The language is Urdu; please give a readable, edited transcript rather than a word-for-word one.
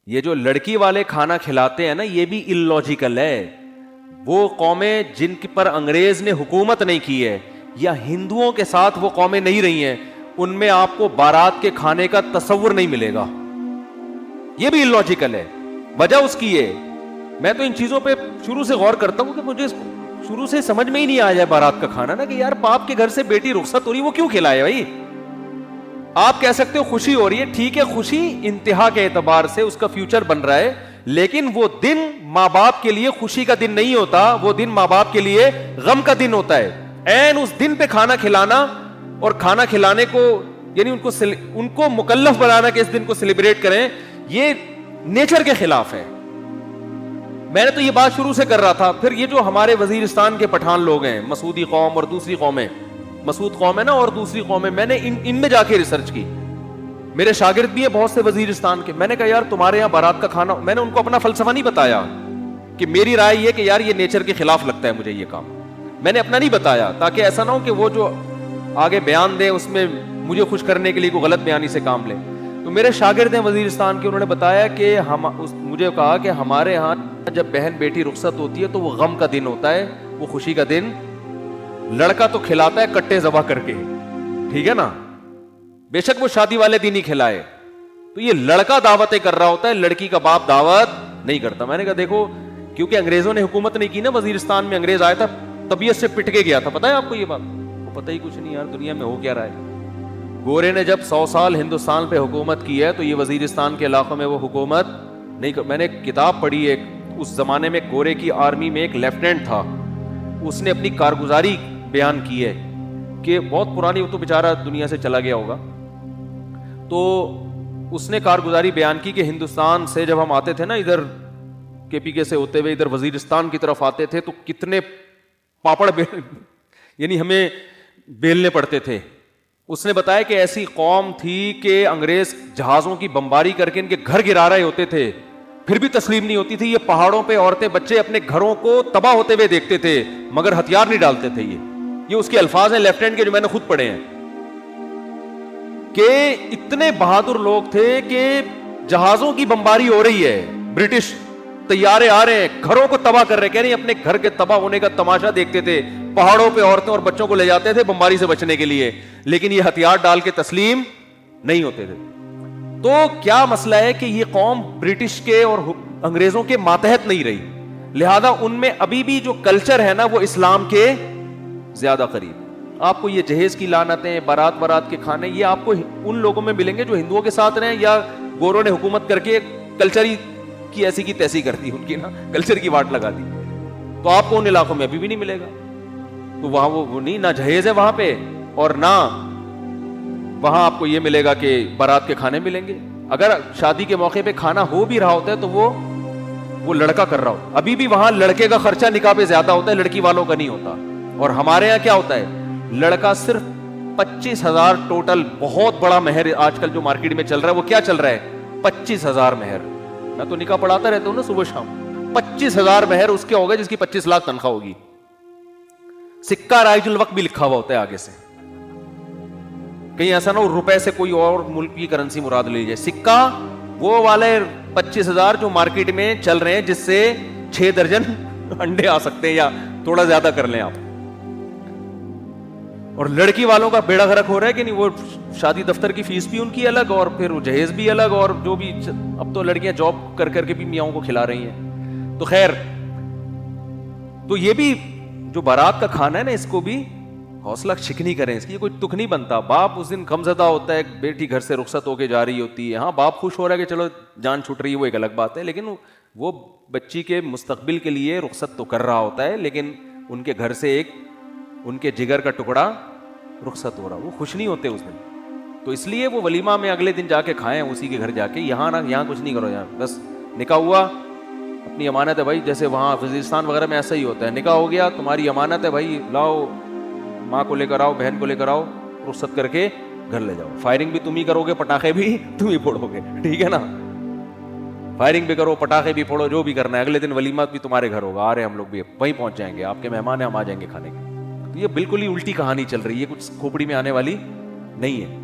یہ جو لڑکی والے کھانا کھلاتے ہیں نا یہ بھی اللاجیکل ہے. وہ قومیں جن پر انگریز نے حکومت نہیں کی ہے یا ہندوؤں کے ساتھ وہ قومیں نہیں رہی ہیں, ان میں آپ کو بارات کے کھانے کا تصور نہیں ملے گا. یہ بھی اللاجیکل ہے. وجہ اس کی ہے, میں تو ان چیزوں پہ شروع سے غور کرتا ہوں کہ مجھے شروع سے سمجھ میں ہی نہیں آیا بارات کا کھانا نا, کہ یار باپ کے گھر سے بیٹی رخصت ہو رہی, وہ کیوں کھلائے بھائی؟ آپ کہہ سکتے ہو خوشی ہو رہی ہے, ٹھیک ہے, خوشی انتہا کے اعتبار سے اس کا فیوچر بن رہا ہے, لیکن وہ دن ماں باپ کے لیے خوشی کا دن نہیں ہوتا, وہ دن ماں باپ کے لیے غم کا دن ہوتا ہے. این اس دن پہ کھانا کھلانا اور کھانا کھلانے کو یعنی ان کو مکلف بنانا کہ اس دن کو سیلیبریٹ کریں, یہ نیچر کے خلاف ہے. میں نے تو یہ بات شروع سے کر رہا تھا. پھر یہ جو ہمارے وزیرستان کے پٹھان لوگ ہیں, مسعودی قوم اور دوسری قومیں, مسعود قوم ہے نا اور دوسری قومیں, میں نے ان میں جا کے ریسرچ کی. میرے شاگرد بھی ہیں بہت سے وزیرستان کے. میں نے کہا یار تمہارے یہاں بارات کا کھانا, میں نے ان کو اپنا فلسفہ نہیں بتایا کہ میری رائے یہ کہ یار یہ نیچر کے خلاف لگتا ہے مجھے یہ کام, میں نے اپنا نہیں بتایا تاکہ ایسا نہ ہو کہ وہ جو آگے بیان دیں اس میں مجھے خوش کرنے کے لیے کوئی غلط بیانی سے کام لیں. تو میرے شاگرد ہیں وزیرستان کے, انہوں نے بتایا کہ مجھے کہا کہ ہمارے ہاں جب بہن بیٹی رخصت ہوتی ہے تو وہ غم کا دن ہوتا ہے, وہ خوشی کا دن. لڑکا تو کھلاتا ہے کٹے ذبح کر کے, ٹھیک ہے نا, بے شک وہ شادی والے دن ہی کھلائے, تو یہ لڑکا دعوتیں کر رہا ہوتا ہے, لڑکی کا باپ دعوت نہیں کرتا. میں نے کہا دیکھو, کیونکہ انگریزوں نے حکومت نہیں کی نا وزیرستان میں, انگریز آیا تھا طبیعت سے پٹ کے گیا تھا. پتا ہے آپ کو یہ بات؟ وہ پتہ ہی کچھ نہیں یار دنیا میں ہو کیا رہا ہے. گورے نے جب 100 سال ہندوستان پہ حکومت کی ہے تو یہ وزیرستان کے علاقوں میں وہ حکومت نہیں. میں نے کتاب پڑھی ایک, اس زمانے میں گورے کی آرمی میں ایک لیفٹیننٹ تھا, اس نے اپنی کارگزاری بیان کی ہے کہ بہت پرانی, وہ تو بیچارہ دنیا سے چلا گیا ہوگا, تو اس نے کارگزاری بیان کی کہ ہندوستان سے جب ہم آتے تھے نا ادھر کے پی کے سے ہوتے ہوئے ادھر وزیرستان کی طرف آتے تھے تو کتنے پاپڑ یعنی ہمیں بیلنے پڑتے تھے. اس نے بتایا کہ ایسی قوم تھی کہ انگریز جہازوں کی بمباری کر کے ان کے گھر گرا رہے ہوتے تھے, پھر بھی تسلیم نہیں ہوتی تھی. یہ پہاڑوں پہ عورتیں بچے اپنے گھروں کو تباہ ہوتے ہوئے دیکھتے تھے مگر ہتھیار نہیں ڈالتے تھے. یہ اس کے الفاظ ہیں لیفٹیننٹ کے جو میں نے خود پڑھے ہیں, کہ اتنے بہادر لوگ تھے کہ جہازوں کی بمباری ہو رہی ہے, برٹش طیارے آ رہے ہیں, گھروں کو تباہ کر رہے, کہہ رہے ہیں اپنے گھر کے تباہ ہونے کا تماشا دیکھتے تھے, پہاڑوں پہ عورتیں اور بچوں کو لے جاتے تھے بمباری سے بچنے کے لیے, لیکن یہ ہتھیار ڈال کے تسلیم نہیں ہوتے تھے. تو کیا مسئلہ ہے کہ یہ قوم برٹش کے اور انگریزوں کے ماتحت نہیں رہی, لہذا ان میں ابھی بھی جو کلچر ہے نا وہ اسلام کے زیادہ قریب. آپ کو یہ جہیز کی لعنتیں, بارات کے کھانے, یہ آپ کو ان لوگوں میں ملیں گے جو ہندوؤں کے ساتھ رہے یا گوروں نے حکومت کر کے کلچر کی ایسی کی تیسی کر دی, ان کی نا کلچر کی واٹ لگا دی, تو آپ کو ان علاقوں میں ابھی بھی نہیں ملے گا. تو وہاں وہ نہیں, نہ جہیز ہے وہاں پہ اور نہ وہاں آپ کو یہ ملے گا کہ بارات کے کھانے ملیں گے. اگر شادی کے موقع پہ کھانا ہو بھی رہا ہوتا ہے تو وہ لڑکا کر رہا ہوتا. ابھی بھی وہاں لڑکے کا خرچہ نکاح پہ زیادہ ہوتا ہے, لڑکی والوں کا نہیں ہوتا. اور ہمارے یہاں کیا ہوتا ہے, لڑکا صرف 25,000 ٹوٹل, بہت بڑا مہر آج کل جو مارکیٹ میں چل رہا ہے. وہ کیا چل رہا ہے؟ 25,000 مہر. میں تو نکاح پڑھاتا رہتا ہوں نا صبح شام. 25,000 مہر اس کے ہوگا جس کی 25 لاکھ تنخواہ ہوگی. سکہ رائج الوقت بھی لکھا ہوا ہوتا ہے آگے سے, کہیں ایسا نہ ہو روپے سے کوئی اور ملک کی کرنسی مراد لی جائے. سکہ وہ والے 25,000 جو مارکیٹ میں چل رہے ہیں جس سے 6 درجن انڈے آ سکتے ہیں یا تھوڑا زیادہ کر لیں آپ. اور لڑکی والوں کا بیڑا غرق ہو رہا ہے کہ نہیں, وہ شادی دفتر کی فیس بھی ان کی الگ اور پھر جہیز بھی الگ, اور جو بھی اب تو لڑکیاں جاب کر کر کے بھی میاؤں کو کھلا رہی ہیں. تو خیر, تو یہ بھی جو بارات کا کھانا ہے نا اس کو بھی حوصلہ شکنی کریں, اس کی کوئی تک نہیں بنتا. باپ اس دن غمزدہ ہوتا ہے, بیٹی گھر سے رخصت ہو کے جا رہی ہوتی ہے. ہاں باپ خوش ہو رہا ہے کہ چلو جان چھوٹ رہی ہے, وہ ایک الگ بات ہے, لیکن وہ بچی کے مستقبل کے لیے رخصت تو کر رہا ہوتا ہے, لیکن ان کے گھر سے ایک ان کے جگر کا ٹکڑا رخصت ہو رہا, وہ خوش نہیں ہوتے اس دن. تو اس لیے وہ ولیمہ میں اگلے دن جا کے کھائیں اسی کے گھر جا کے. یہاں نہ, یہاں کچھ نہیں کرو, یہاں بس نکاح ہوا اپنی امانت ہے بھائی, جیسے وہاں وزیرستان وغیرہ میں ایسا ہی ہوتا ہے. نکاح ہو گیا تمہاری امانت ہے بھائی, لاؤ ماں کو لے کر آؤ, بہن کو لے کر آؤ, رخصت کر کے گھر لے جاؤ. فائرنگ بھی تم ہی کرو گے, پٹاخے بھی تم ہی پھوڑو گے, ٹھیک ہے نا. فائرنگ بھی کرو, پٹاخے بھی پھوڑو, جو بھی کرنا ہے. اگلے دن ولیمہ بھی تمہارے گھر ہوگا, آ رہے ہم لوگ بھی وہیں پہنچ جائیں گے, آپ کے مہمان ہیں, ہم آ جائیں گے کھانے کے. تو یہ بالکل ہی الٹی کہانی چل رہی ہے, کچھ کھوپڑی میں آنے والی نہیں ہے.